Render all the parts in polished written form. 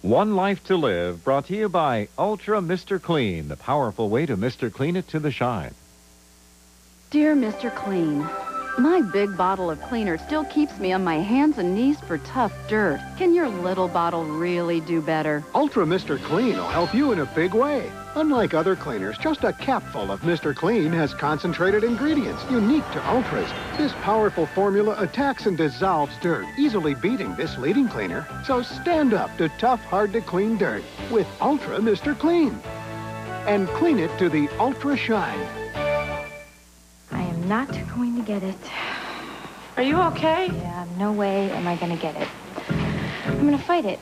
One Life to Live, brought to you by Ultra Mr. Clean, the powerful way to Mr. Clean it to the shine. Dear Mr. Clean, my big bottle of cleaner still keeps me on my hands and knees for tough dirt. Can your little bottle really do better? Ultra Mr. Clean will help you in a big way. Unlike other cleaners, just a capful of Mr. Clean has concentrated ingredients unique to Ultras. This powerful formula attacks and dissolves dirt, easily beating this leading cleaner. So stand up to tough, hard-to-clean dirt with Ultra Mr. Clean. And clean it to the Ultra Shine. I am not going to get it. Are you okay? Yeah, no way am I going to get it. I'm going to fight it.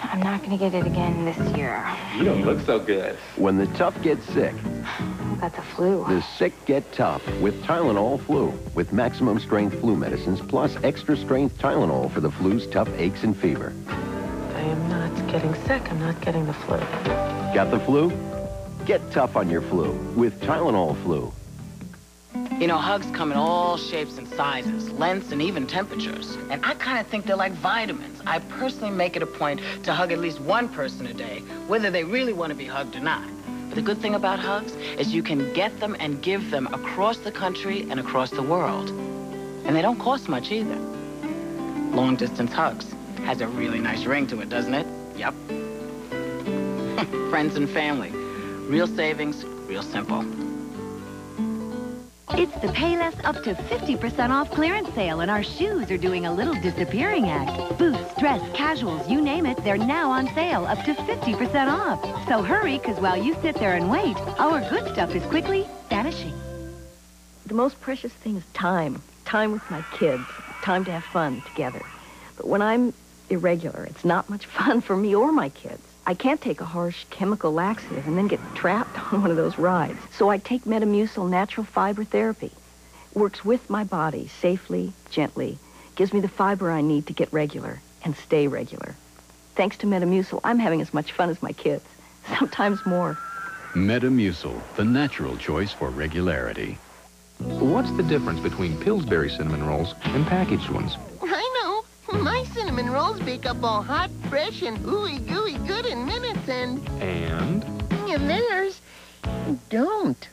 I'm not going to get it again this year. You don't look so good. When the tough get sick, I got the flu. the sick get tough with Tylenol Flu. With maximum strength flu medicines plus extra strength Tylenol for the flu's tough aches and fever. I am not getting sick. I'm not getting the flu. Got the flu? Get tough on your flu with Tylenol Flu. You know, hugs come in all shapes and sizes, lengths, and even temperatures. And I kind of think they're like vitamins. I personally make it a point to hug at least one person a day, whether they really want to be hugged or not. But the good thing about hugs is you can get them and give them across the country and across the world. And they don't cost much either. Long-distance hugs has a really nice ring to it, doesn't it? Yep. Friends and family. Real savings, real simple. It's the Payless up to 50% off clearance sale, and our shoes are doing a little disappearing act. Boots, dress, casuals, you name it, they're now on sale up to 50% off. So hurry, because while you sit there and wait, our good stuff is quickly vanishing. The most precious thing is time. Time with my kids. Time to have fun together. But when I'm irregular, it's not much fun for me or my kids. I can't take a harsh chemical laxative and then get trapped on one of those rides. So I take Metamucil natural fiber therapy. Works with my body safely, gently. Gives me the fiber I need to get regular and stay regular. Thanks to Metamucil, I'm having as much fun as my kids. Sometimes more. Metamucil, the natural choice for regularity. What's the difference between Pillsbury cinnamon rolls and packaged ones? I know. My cinnamon rolls bake up all hot, fresh, and ooey gooey good in minutes, and theirs don't.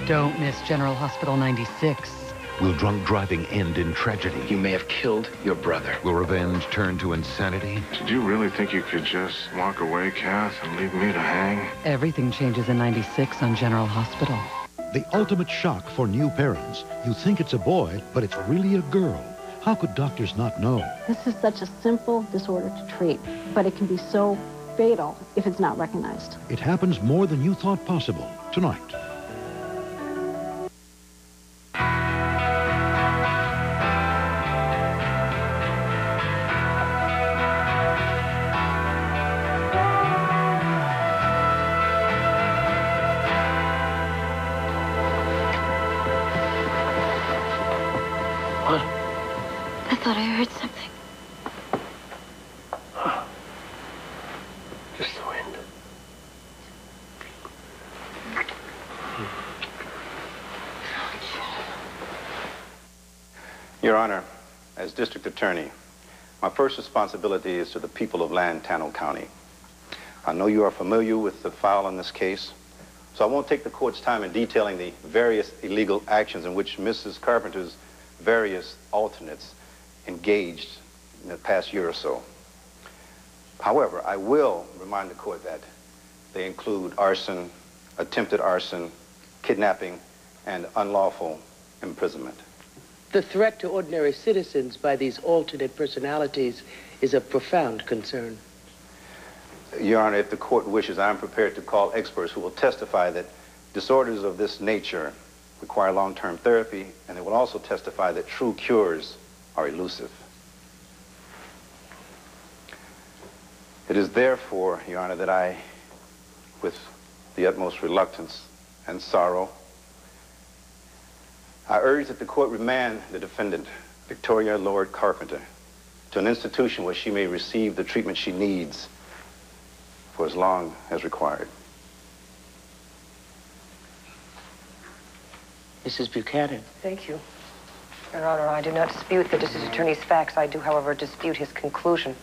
Don't miss General Hospital 96. Will drunk driving end in tragedy? You may have killed your brother. Will revenge turn to insanity? Did you really think you could just walk away, Kath, and leave me to hang? Everything changes in 96 on General Hospital. The ultimate shock for new parents. You think it's a boy, but it's really a girl. How could doctors not know? This is such a simple disorder to treat, but it can be so fatal if it's not recognized. It happens more than you thought possible. Tonight. I thought I heard something. Just the wind. Your Honor, as District Attorney, my first responsibility is to the people of Lantano County. I know you are familiar with the file in this case, so I won't take the court's time in detailing the various illegal actions in which Mrs. Carpenter's various alternates engaged in the past year or so. However, I will remind the court that they include arson, attempted arson, kidnapping, and unlawful imprisonment. The threat to ordinary citizens by these alternate personalities is of profound concern. Your Honor, if the court wishes, I'm prepared to call experts who will testify that disorders of this nature require long-term therapy, and they will also testify that true cures are elusive. It is therefore, Your Honor, that I, with the utmost reluctance and sorrow, I urge that the court remand the defendant, Victoria Lord Carpenter, to an institution where she may receive the treatment she needs for as long as required. Mrs. Buchanan. Thank you. Your Honor, I do not dispute the district attorney's facts. I do, however, dispute his conclusion.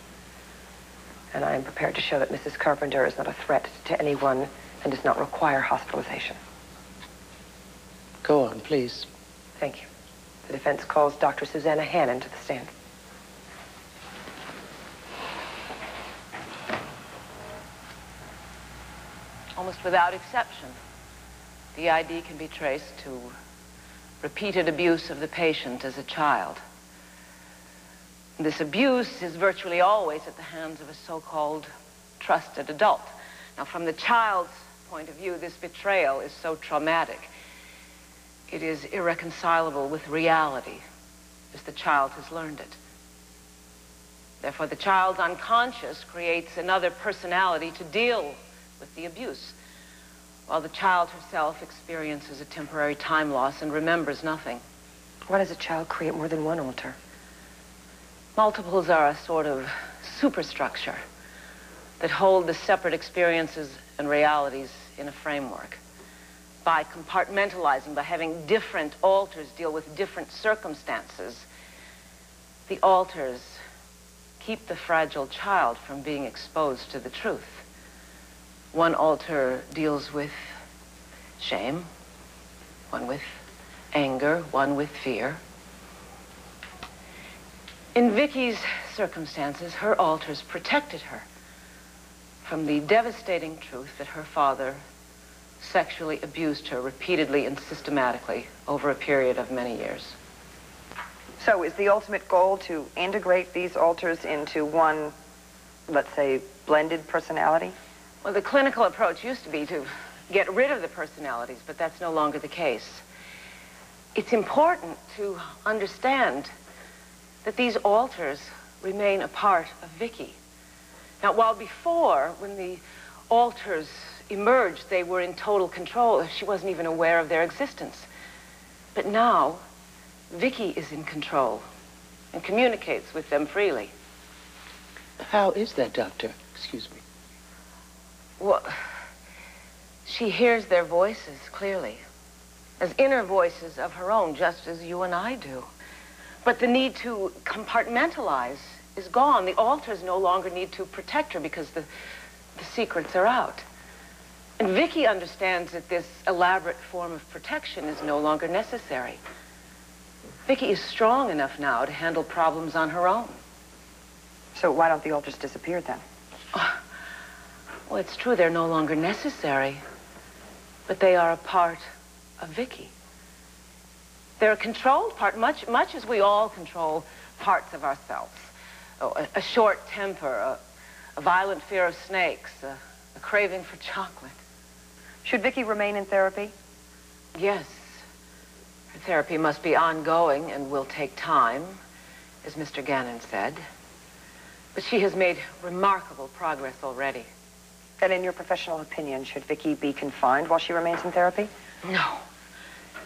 And I am prepared to show that Mrs. Carpenter is not a threat to anyone and does not require hospitalization. Go on, please. Thank you. The defense calls Dr. Susanna Hannon to the stand. Almost without exception, the ID can be traced to repeated abuse of the patient as a child. This abuse is virtually always at the hands of a so-called trusted adult. Now, from the child's point of view, this betrayal is so traumatic. It is irreconcilable with reality, as the child has learned it. Therefore, the child's unconscious creates another personality to deal with the abuse, while the child herself experiences a temporary time loss and remembers nothing. Why does a child create more than one alter? Multiples are a sort of superstructure that hold the separate experiences and realities in a framework. By compartmentalizing, by having different alters deal with different circumstances, the alters keep the fragile child from being exposed to the truth. One alter deals with shame, one with anger, one with fear. In Vicky's circumstances, her alters protected her from the devastating truth that her father sexually abused her repeatedly and systematically over a period of many years. So is the ultimate goal to integrate these alters into one, let's say, blended personality? Well, the clinical approach used to be to get rid of the personalities, but that's no longer the case. It's important to understand that these alters remain a part of Vicky. Now, while before, when the alters emerged, they were in total control. She wasn't even aware of their existence. But now, Vicky is in control and communicates with them freely. How is that, Doctor? Excuse me. Well, she hears their voices clearly, as inner voices of her own, just as you and I do. But the need to compartmentalize is gone. The alters no longer need to protect her because the secrets are out. And Vicky understands that this elaborate form of protection is no longer necessary. Vicky is strong enough now to handle problems on her own. So why don't the alters disappear then? Well, it's true they're no longer necessary, but they are a part of Vicky. They're a controlled part, much as we all control parts of ourselves. Oh, a short temper, a violent fear of snakes, a craving for chocolate. Should Vicky remain in therapy? Yes. Her therapy must be ongoing and will take time, as Mr. Gannon said. But she has made remarkable progress already. Then in your professional opinion, should Vicky be confined while she remains in therapy? No.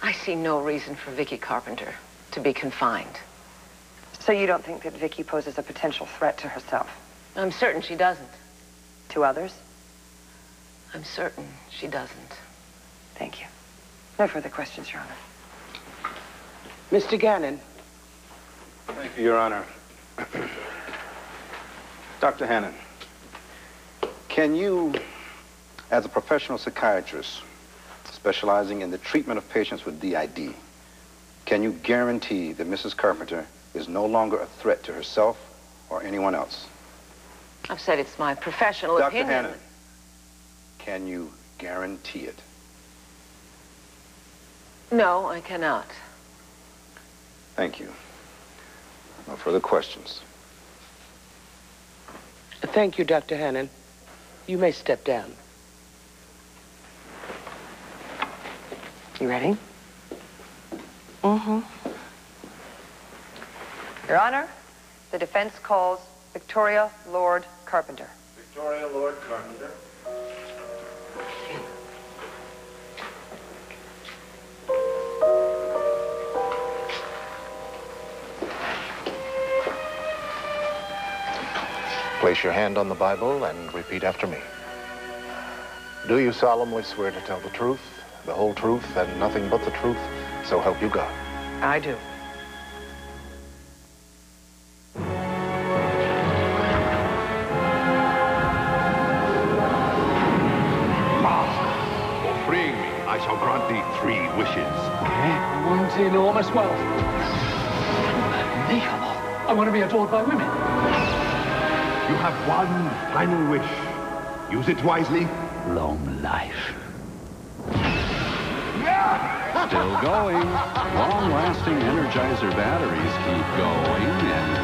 I see no reason for Vicky Carpenter to be confined. So you don't think that Vicky poses a potential threat to herself? I'm certain she doesn't. To others? I'm certain she doesn't. Thank you. No further questions, Your Honor. Mr. Gannon. Thank you, Your Honor. Dr. Hannon, can you, as a professional psychiatrist specializing in the treatment of patients with DID, can you guarantee that Mrs. Carpenter is no longer a threat to herself or anyone else? I've said it's my professional opinion. Dr. Hannon, can you guarantee it? No, I cannot. Thank you. No further questions. Thank you, Dr. Hannon. You may step down. You ready? Mm-hmm. Your Honor, the defense calls Victoria Lord Carpenter. Victoria Lord Carpenter. Place your hand on the Bible and repeat after me. Do you solemnly swear to tell the truth, the whole truth, and nothing but the truth, so help you God? I do. I shall grant thee 3 wishes. I want enormous wealth. Unbelievable. I want to be adored by women. You have one final wish. Use it wisely. Long life. Still going. Long-lasting Energizer batteries keep going, and